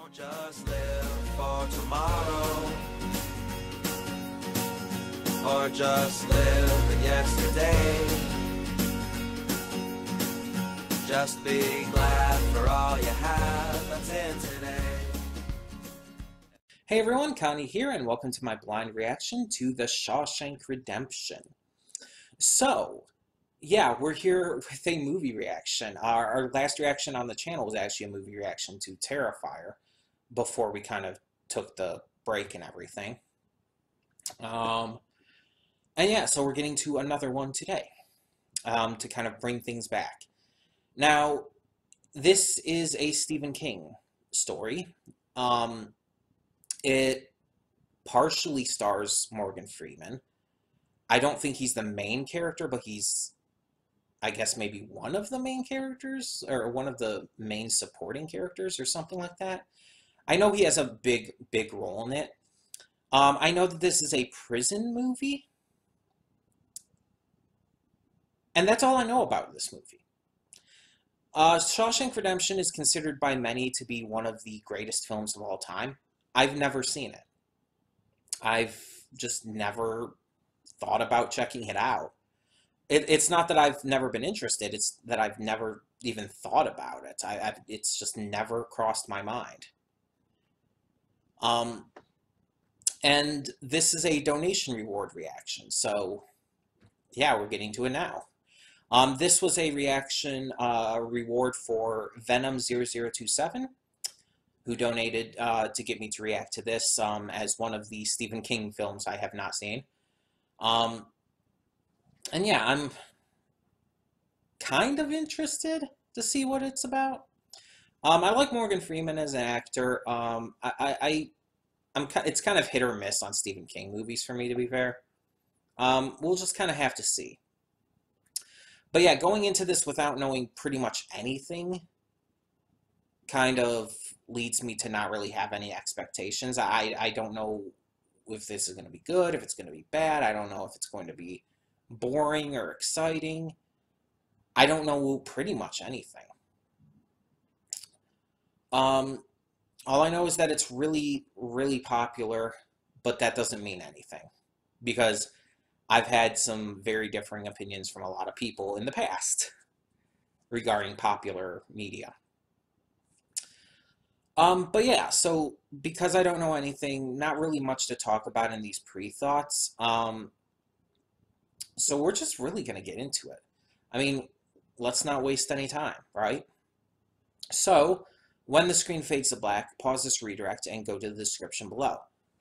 Don't just live for tomorrow, or just live in yesterday. Just be glad for all you have that's in today. Hey everyone, Connie here, and welcome to my blind reaction to the Shawshank Redemption. So, yeah, we're here with a movie reaction. Our last reaction on the channel was actually a movie reaction to Terrifier, before we kind of took the break and everything. And yeah, so we're getting to another one today, to kind of bring things back. Now, this is a Stephen King story. It partially stars Morgan Freeman. I don't think he's the main character, but he's, I guess, maybe one of the main characters, or one of the main supporting characters, or something like that. I know he has a big role in it. I know that this is a prison movie, and that's all I know about this movie. Shawshank Redemption is considered by many to be one of the greatest films of all time. I've never seen it. I've just never thought about checking it out. It's not that I've never been interested, it's that I've never even thought about it. It's just never crossed my mind. And this is a donation reward reaction, so yeah, we're getting to it now. This was a reaction reward for Venom0027, who donated to get me to react to this as one of the Stephen King films I have not seen. And yeah, I'm kind of interested to see what it's about. I like Morgan Freeman as an actor. It's kind of hit or miss on Stephen King movies for me, to be fair. We'll just kind of have to see. But yeah, going into this without knowing pretty much anything kind of leads me to not really have any expectations. I don't know if this is going to be good, if it's going to be bad. I don't know if it's going to be boring or exciting. I don't know pretty much anything. All I know is that it's really popular, but that doesn't mean anything, because I've had some very differing opinions from a lot of people in the past regarding popular media. But yeah, so because I don't know anything, not really much to talk about in these pre-thoughts, so we're just really going to get into it. I mean, let's not waste any time, right? So, when the screen fades to black, pause this redirect and go to the description below.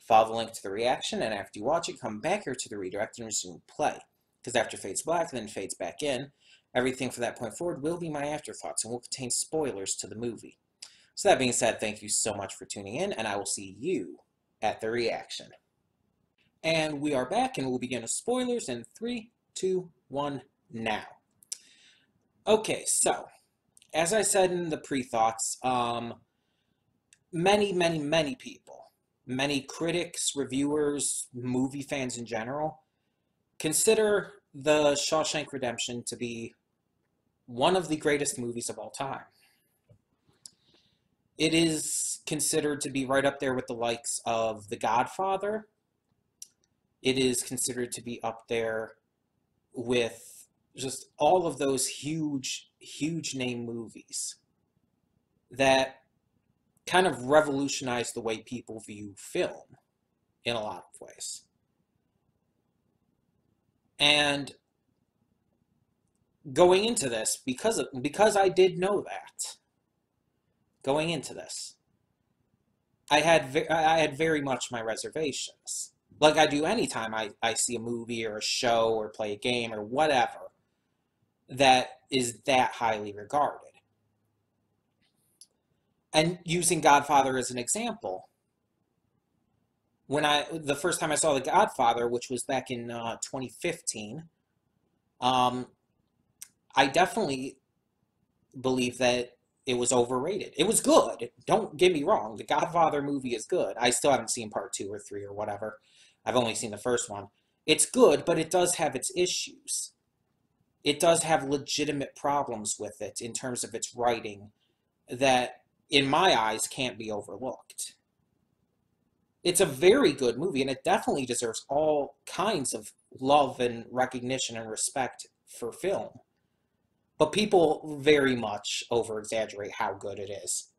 Follow the link to the reaction, and after you watch it, come back here to the redirect and resume play. Because after it fades black, then fades back in, everything from that point forward will be my afterthoughts and will contain spoilers to the movie. So that being said, thank you so much for tuning in, and I will see you at the reaction. And we are back, and we'll begin with spoilers in 3, 2, 1, now. Okay, so, as I said in the pre-thoughts, many people, many critics, reviewers, movie fans in general, consider The Shawshank Redemption to be one of the greatest movies of all time. It is considered to be right up there with the likes of The Godfather. It is considered to be up there with just all of those huge name movies that kind of revolutionized the way people view film in a lot of ways. And going into this, because I did know that, going into this, I had very much my reservations. Like I do anytime I see a movie or a show or play a game or whatever that is that highly regarded. And using Godfather as an example, the first time I saw The Godfather, which was back in 2015, I definitely believe that it was overrated. It was good. Don't get me wrong. The Godfather movie is good. I still haven't seen part 2 or 3 or whatever. I've only seen the first one. It's good, but it does have its issues. It does have legitimate problems with it in terms of its writing that in my eyes, can't be overlooked. It's a very good movie, and it definitely deserves all kinds of love and recognition and respect for film. But people very much over-exaggerate how good it is.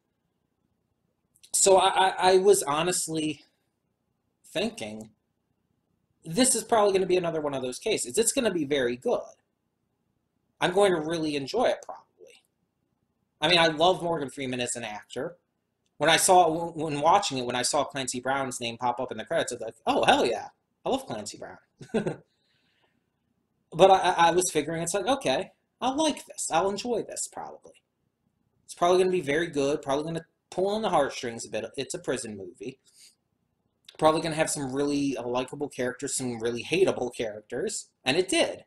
So I was honestly thinking, this is probably going to be another one of those cases. It's going to be very good. I'm going to really enjoy it, probably. I mean, I love Morgan Freeman as an actor. When watching it, when I saw Clancy Brown's name pop up in the credits, I was like, oh, hell yeah. I love Clancy Brown. But I was figuring, it's like, okay, I'll like this. I'll enjoy this, probably. It's probably going to be very good. Probably going to pull on the heartstrings a bit. It's a prison movie. Probably going to have some really likable characters, some really hateable characters. And it did.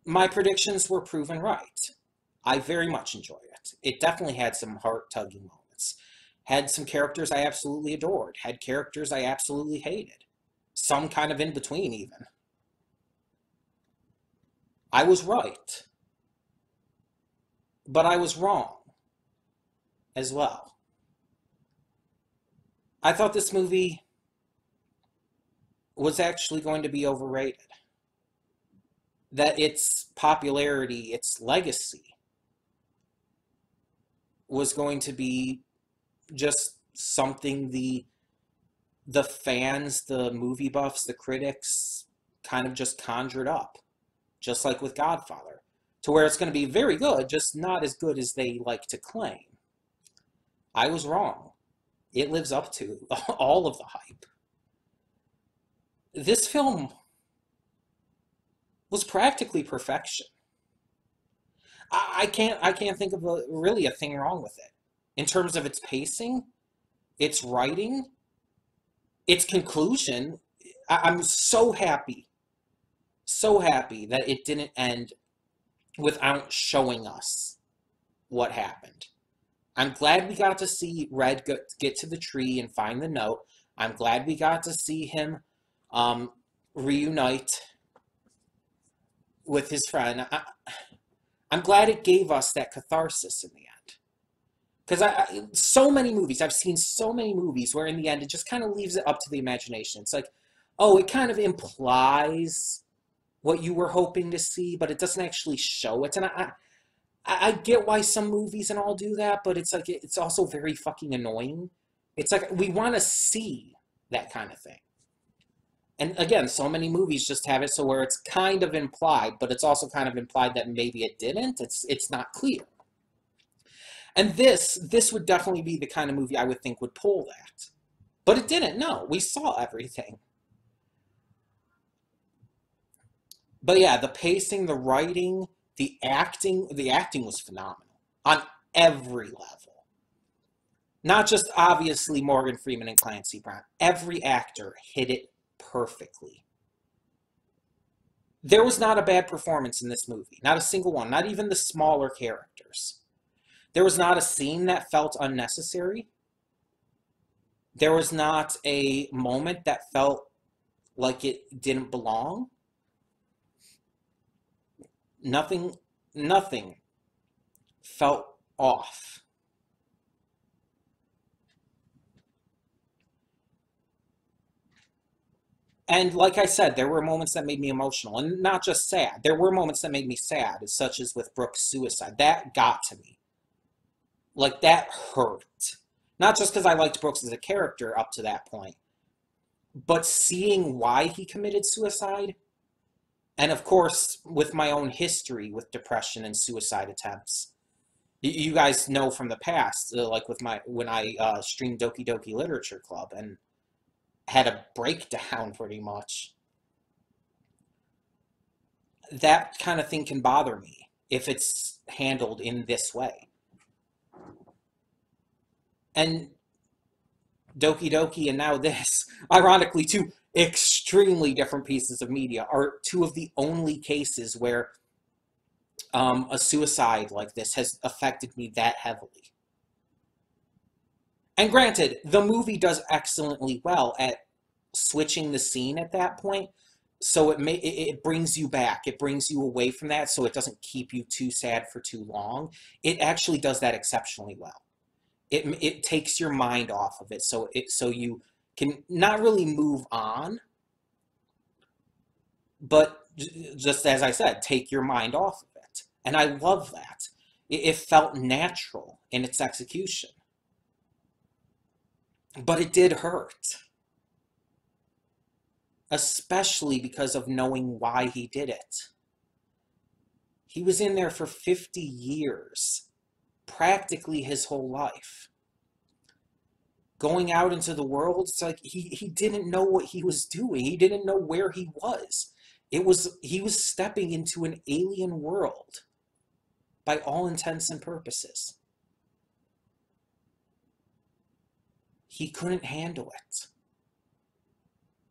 My predictions were proven right. I very much enjoyed it. It definitely had some heart-tugging moments. Had some characters I absolutely adored. Had characters I absolutely hated. Some kind of in between, even. I was right. But I was wrong as well. I thought this movie was actually going to be overrated. That its popularity, its legacy, was going to be just something the fans, the movie buffs, the critics kind of just conjured up. Just like with Godfather. To where it's going to be very good, just not as good as they like to claim. I was wrong. It lives up to all of the hype. This film was practically perfection. I can't think of really a thing wrong with it. In terms of its pacing, its writing, its conclusion, I'm so happy that it didn't end without showing us what happened. I'm glad we got to see Red get to the tree and find the note. I'm glad we got to see him reunite with his friend. I'm glad it gave us that catharsis in the end. Because so many movies, I've seen so many movies where in the end it just kind of leaves it up to the imagination. It's like, oh, it kind of implies what you were hoping to see, but it doesn't actually show it. And I get why some movies and all do that, but it's like, it's also very fucking annoying. It's like, we want to see that kind of thing. And again, so many movies just have it so where it's kind of implied, but it's also kind of implied that maybe it didn't. It's not clear. And this would definitely be the kind of movie I would think would pull that. But it didn't, no. We saw everything. But yeah, the pacing, the writing, the acting was phenomenal. On every level. Not just, obviously, Morgan Freeman and Clancy Brown. Every actor hit it perfectly. There was not a bad performance in this movie. Not a single one. Not even the smaller characters. There was not a scene that felt unnecessary. There was not a moment that felt like it didn't belong. Nothing felt off. And like I said, there were moments that made me emotional, and not just sad. There were moments that made me sad, such as with Brooke's suicide. That got to me. Like, that hurt. Not just because I liked Brooks as a character up to that point, but seeing why he committed suicide, and of course, with my own history with depression and suicide attempts. You guys know from the past, like with when I streamed Doki Doki Literature Club and had a breakdown pretty much. That kind of thing can bother me if it's handled in this way. And Doki Doki and now this, ironically, two extremely different pieces of media, are two of the only cases where a suicide like this has affected me that heavily. And granted, the movie does excellently well at switching the scene at that point, so it brings you back. It brings you away from that, so it doesn't keep you too sad for too long. It actually does that exceptionally well. it takes your mind off of it, so you can not really move on, but just as I said, take your mind off of it. And I love that. It felt natural in its execution. But it did hurt. Especially because of knowing why he did it. He was in there for 50 years. Practically his whole life. Going out into the world, it's like he didn't know what he was doing. He didn't know where he was. He was stepping into an alien world by all intents and purposes. He couldn't handle it.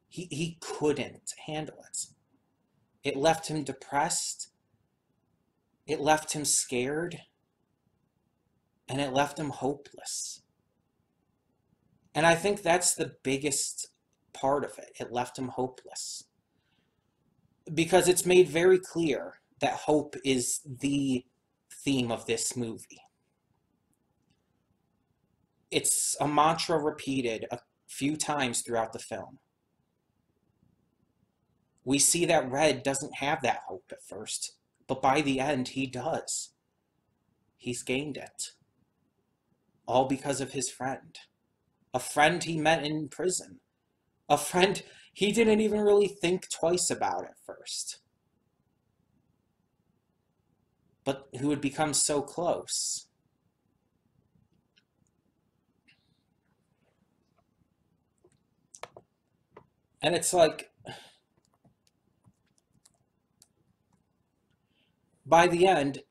He couldn't handle it. It left him depressed. It left him scared. And it left him hopeless. And I think that's the biggest part of it. It left him hopeless. Because it's made very clear that hope is the theme of this movie. It's a mantra repeated a few times throughout the film. We see that Red doesn't have that hope at first, but by the end he does. He's gained it. All because of his friend. A friend he met in prison. A friend he didn't even really think twice about at first. But who had become so close. And it's like, by the end,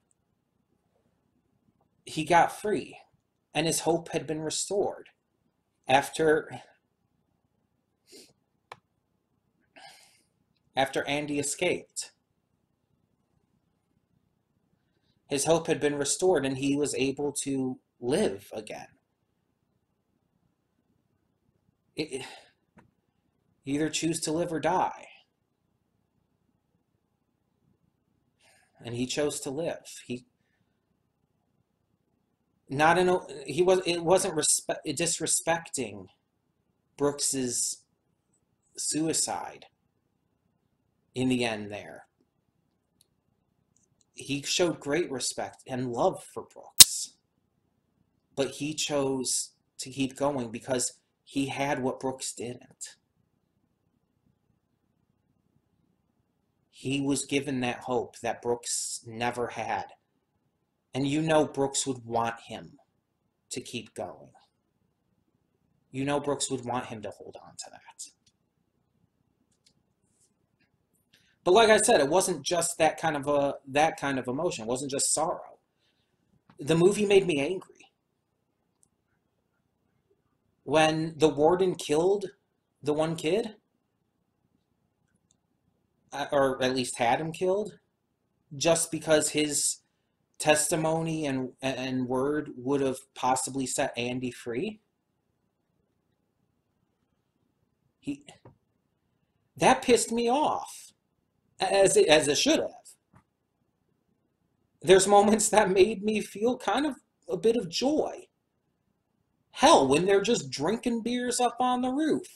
he got free. And his hope had been restored. After Andy escaped. His hope had been restored and he was able to live again. You either choose to live or die. And he chose to live. It wasn't disrespecting Brooks's suicide in the end there. He showed great respect and love for Brooks. But he chose to keep going because he had what Brooks didn't. He was given that hope that Brooks never had. And you know Brooks would want him to keep going. You know Brooks would want him to hold on to that. But like I said, it wasn't just that kind of emotion. It wasn't just sorrow. The movie made me angry. When the warden killed the one kid, or at least had him killed, just because his testimony and word would have possibly set Andy free. That pissed me off, as it should have. There's moments that made me feel kind of a bit of joy. Hell, when they're just drinking beers up on the roof,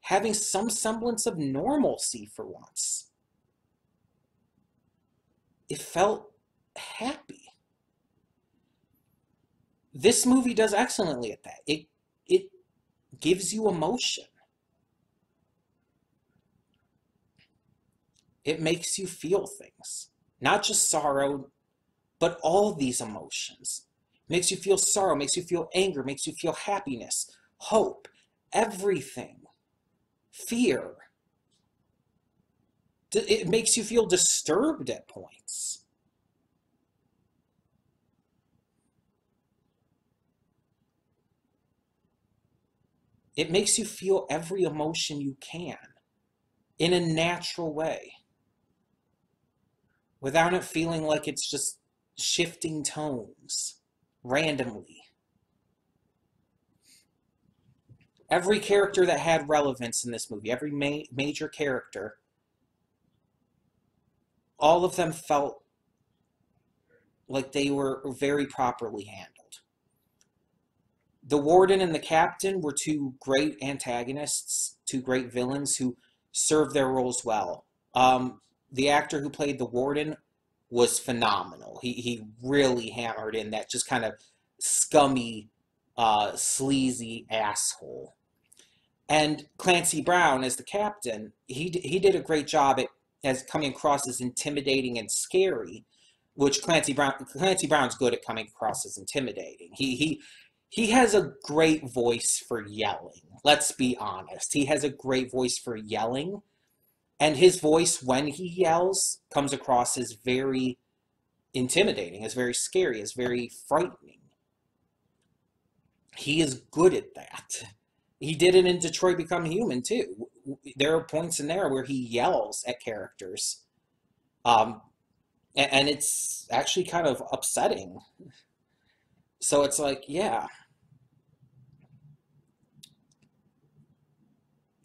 having some semblance of normalcy for once. It felt happy. This movie does excellently at that. It gives you emotion. It makes you feel things. Not just sorrow, but all of these emotions. It makes you feel sorrow, makes you feel anger, makes you feel happiness, hope, everything. Fear. It makes you feel disturbed at points. It makes you feel every emotion you can in a natural way without it feeling like it's just shifting tones randomly. Every character that had relevance in this movie, every major character, all of them felt like they were very properly handled. The warden and the captain were two great antagonists, two great villains who served their roles well. The actor who played the warden was phenomenal. He really hammered in that just kind of scummy, sleazy asshole. And Clancy Brown as the captain, he did a great job at as coming across as intimidating and scary, which Clancy Brown's good at coming across as intimidating. He has a great voice for yelling. Let's be honest. He has a great voice for yelling, and his voice when he yells comes across as very intimidating, as very scary, as very frightening. He is good at that. He did it in Detroit Become Human too. There are points in there where he yells at characters, and it's actually kind of upsetting. So it's like, yeah.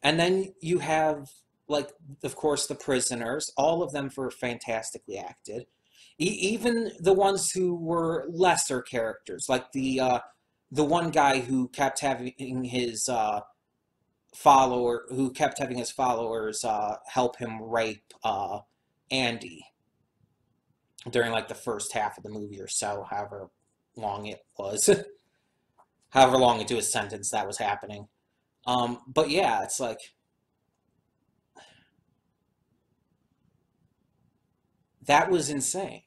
And then you have, like, of course, the prisoners. All of them were fantastically acted. Even the ones who were lesser characters, like the one guy who kept having his followers help him rape Andy during like the first half of the movie or so, however long it was, however long into his sentence that was happening. But yeah, it's like that was insane.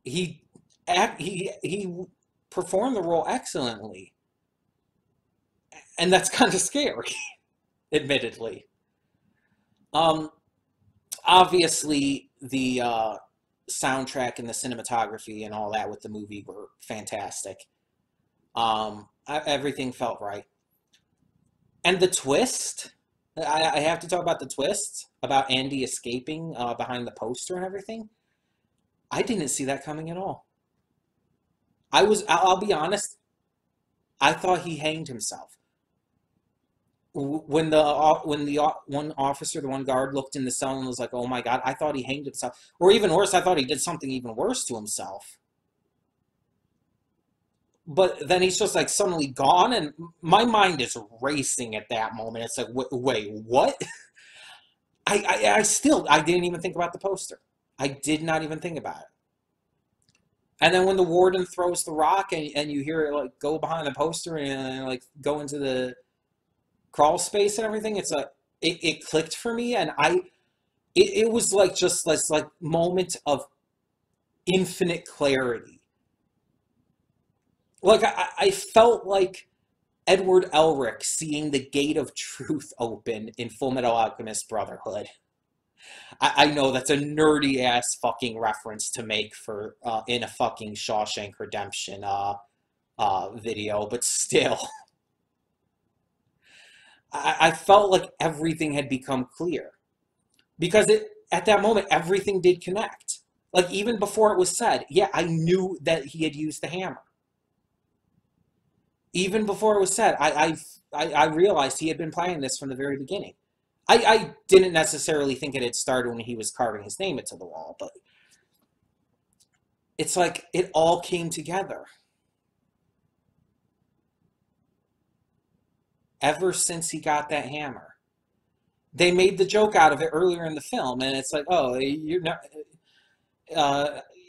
He he performed the role excellently, and that's kind of scary, admittedly. Um, Obviously, the soundtrack and the cinematography and all that with the movie were fantastic. Everything felt right, and the twist. I have to talk about the twist about Andy escaping behind the poster and everything. I didn't see that coming at all. I'll be honest, I thought he hanged himself. When the one officer, the one guard looked in the cell and was like, "Oh my God," I thought he hanged himself. Or even worse, I thought he did something even worse to himself. But then he's just like suddenly gone, and my mind is racing at that moment. It's like, wait, what? I didn't even think about the poster. I did not even think about it. And then when the warden throws the rock and you hear it like go behind the poster and like go into the crawl space and everything, it's like it clicked for me, and it was like just this like moment of infinite clarity. Like I felt like Edward Elric seeing the gate of truth open in Full Metal Alchemist Brotherhood. I know that's a nerdy ass fucking reference to make for in a fucking Shawshank Redemption video, but still, I felt like everything had become clear because at that moment everything did connect. Like even before it was said, yeah, I knew that he had used the hammer. Even before it was said, I realized he had been planning this from the very beginning. I didn't necessarily think it had started when he was carving his name into the wall, but it's like it all came together. Ever since he got that hammer. They made the joke out of it earlier in the film, and it's like, oh, you're not.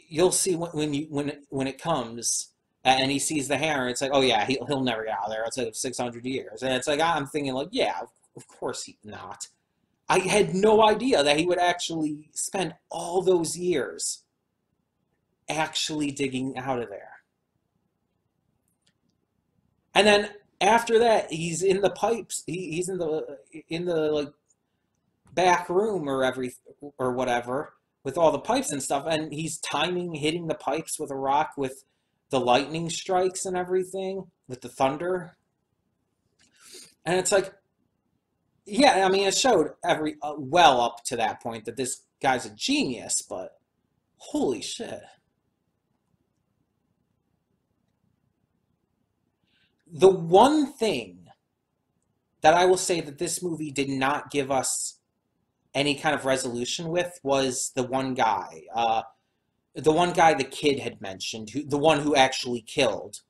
You'll see when it comes, and he sees the hammer. It's like, oh yeah, he'll never get out of there. It's like 600 years, and it's like I'm thinking like, yeah, of course he not. I had no idea that he would actually spend all those years actually digging out of there. And then after that, he's in the pipes. He's in the like back room or whatever with all the pipes and stuff, and he's timing hitting the pipes with a rock with the lightning strikes and everything with the thunder. And it's like, yeah, I mean, it showed well up to that point that this guy's a genius, but holy shit. The one thing that I will say that this movie did not give us any kind of resolution with was the one guy. The one guy the kid had mentioned, the one who actually killed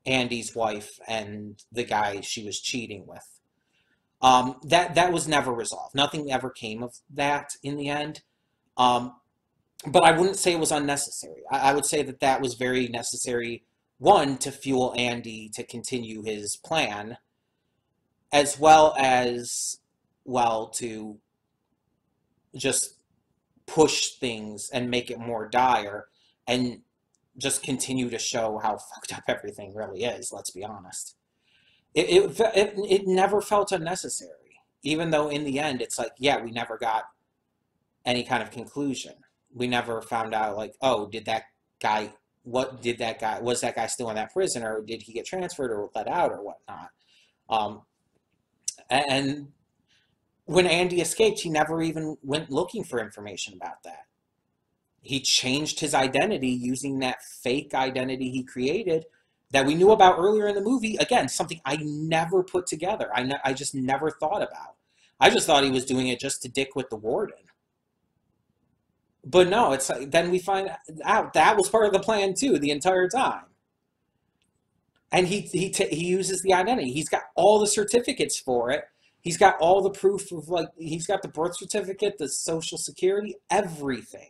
Andy's wife and the guy she was cheating with. That was never resolved. Nothing ever came of that in the end. But I wouldn't say it was unnecessary. I would say that that was very necessary, one, to fuel Andy to continue his plan, as well as, well, to just push things and make it more dire and just continue to show how fucked up everything really is, let's be honest. It never felt unnecessary, even though in the end it's like, yeah, we never got any kind of conclusion. We never found out, like, oh, was that guy still in that prison, or did he get transferred or let out or whatnot? And when Andy escaped, he never even went looking for information about that. He changed his identity using that fake identity he created that we knew about earlier in the movie. Again, something I never put together. I just never thought about. I just thought he was doing it just to dick with the warden. But no, it's like, then we find out that was part of the plan too, the entire time. And he uses the identity. He's got all the certificates for it. He's got all the proof of, like, he's got the birth certificate, the social security, everything.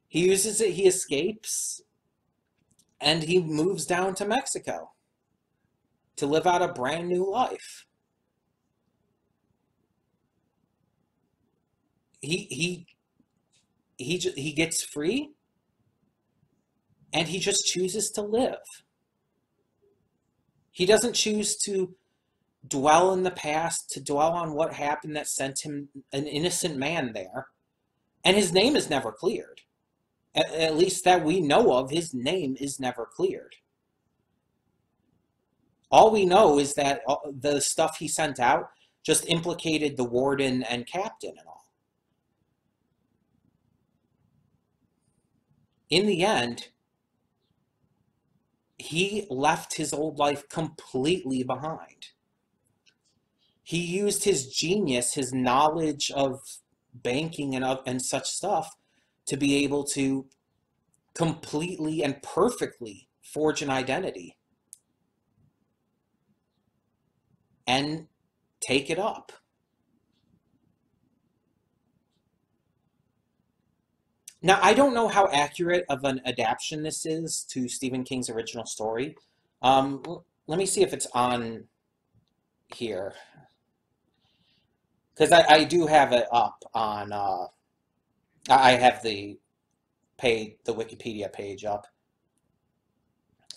He uses it, he escapes, and he moves down to Mexico to live out a brand new life. He gets free, and he just chooses to live. He doesn't choose to dwell in the past, to dwell on what happened that sent him, an innocent man, there. And his name is never cleared. At least that we know of, his name is never cleared. All we know is that the stuff he sent out just implicated the warden and captain and all. In the end, he left his old life completely behind. He used his genius, his knowledge of banking and such stuff, to be able to completely and perfectly forge an identity and take it up. Now, I don't know how accurate of an adaptation this is to Stephen King's original story. Let me see if it's on here. Because I do have it up on, I have the Wikipedia page up.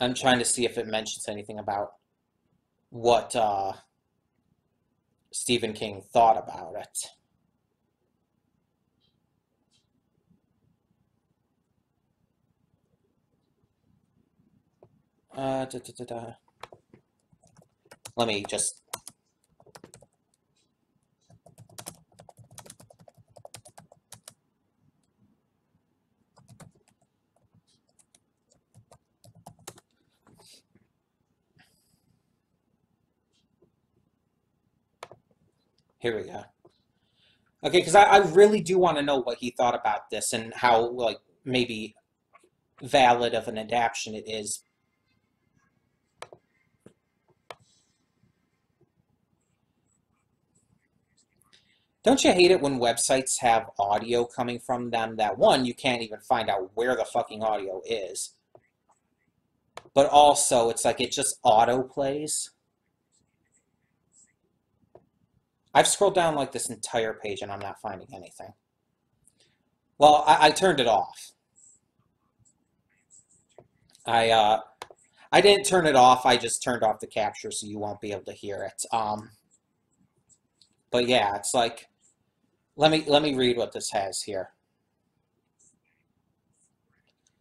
I'm trying to see if it mentions anything about what Stephen King thought about it. Let me just... Here we go. Okay, because I really do want to know what he thought about this and how, like, maybe valid of an adaptation it is. Don't you hate it when websites have audio coming from them that, one, you can't even find out where the fucking audio is, but also it's like it just auto plays? I've scrolled down like this entire page and I'm not finding anything. Well, I turned it off. I didn't turn it off, I just turned off the capture so you won't be able to hear it. But yeah, it's like, let me read what this has here.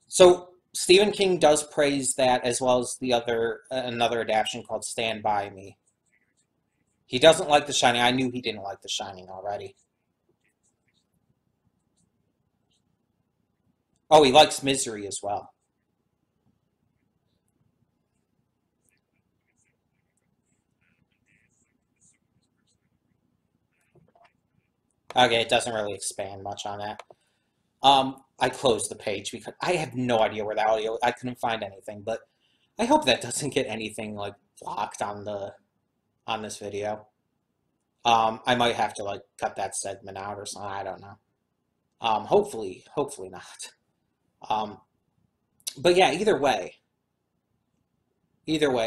So Stephen King does praise that, as well as the another adaptation called Stand By Me. He doesn't like The Shining. I knew he didn't like The Shining already. Oh, he likes Misery as well. Okay, it doesn't really expand much on that. I closed the page because I have no idea where the audio... I couldn't find anything, but I hope that doesn't get anything like blocked on this video. I might have to like cut that segment out or something. I don't know. Hopefully not. But yeah, either way.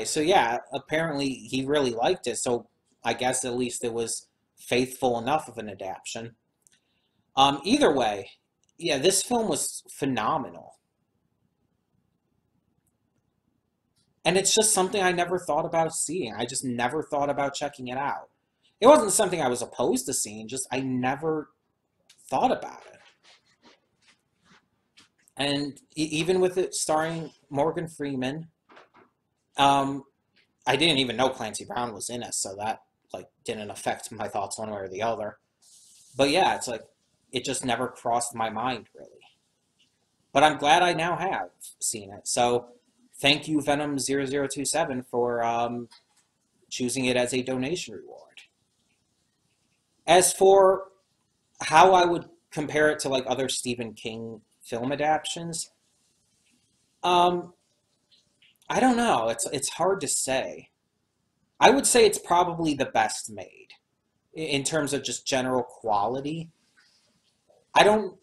So yeah, apparently he really liked it. So I guess at least it was faithful enough of an adaptation. Either way, yeah, this film was phenomenal. And it's just something I never thought about seeing. I just never thought about checking it out. It wasn't something I was opposed to seeing, just I never thought about it. And even with it starring Morgan Freeman, I didn't even know Clancy Brown was in it, so that like didn't affect my thoughts one way or the other. But yeah, it's like it just never crossed my mind really. But I'm glad I now have seen it. So thank you, Venom0027, for choosing it as a donation reward. As for how I would compare it to like other Stephen King film adaptations, I don't know. It's hard to say. I would say it's probably the best made in terms of just general quality. I don't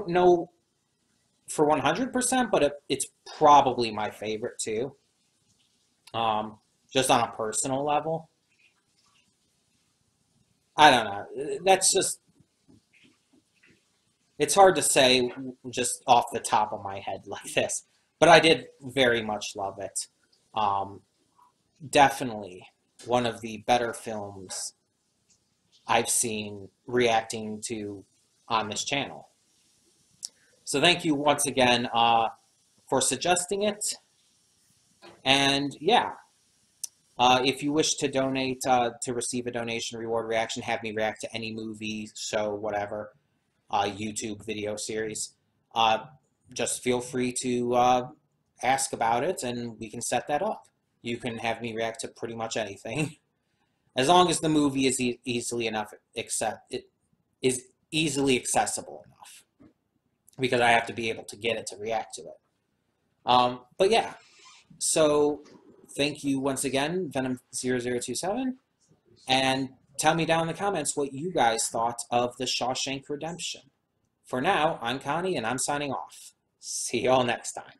know for 100%, but it's probably my favorite too. Just on a personal level. I don't know. That's just it's hard to say just off the top of my head like this, but I did very much love it. Um, Definitely one of the better films I've seen reacting to on this channel. So thank you once again for suggesting it. And yeah, if you wish to donate to receive a donation reward reaction, have me react to any movie, show, whatever, YouTube video series, just feel free to ask about it and we can set that up. You can have me react to pretty much anything, as long as the movie is easily accessible enough, because I have to be able to get it to react to it. But yeah, so thank you once again, Venom0027, and tell me down in the comments what you guys thought of the Shawshank Redemption. For now, I'm Connie, and I'm signing off. See y'all next time.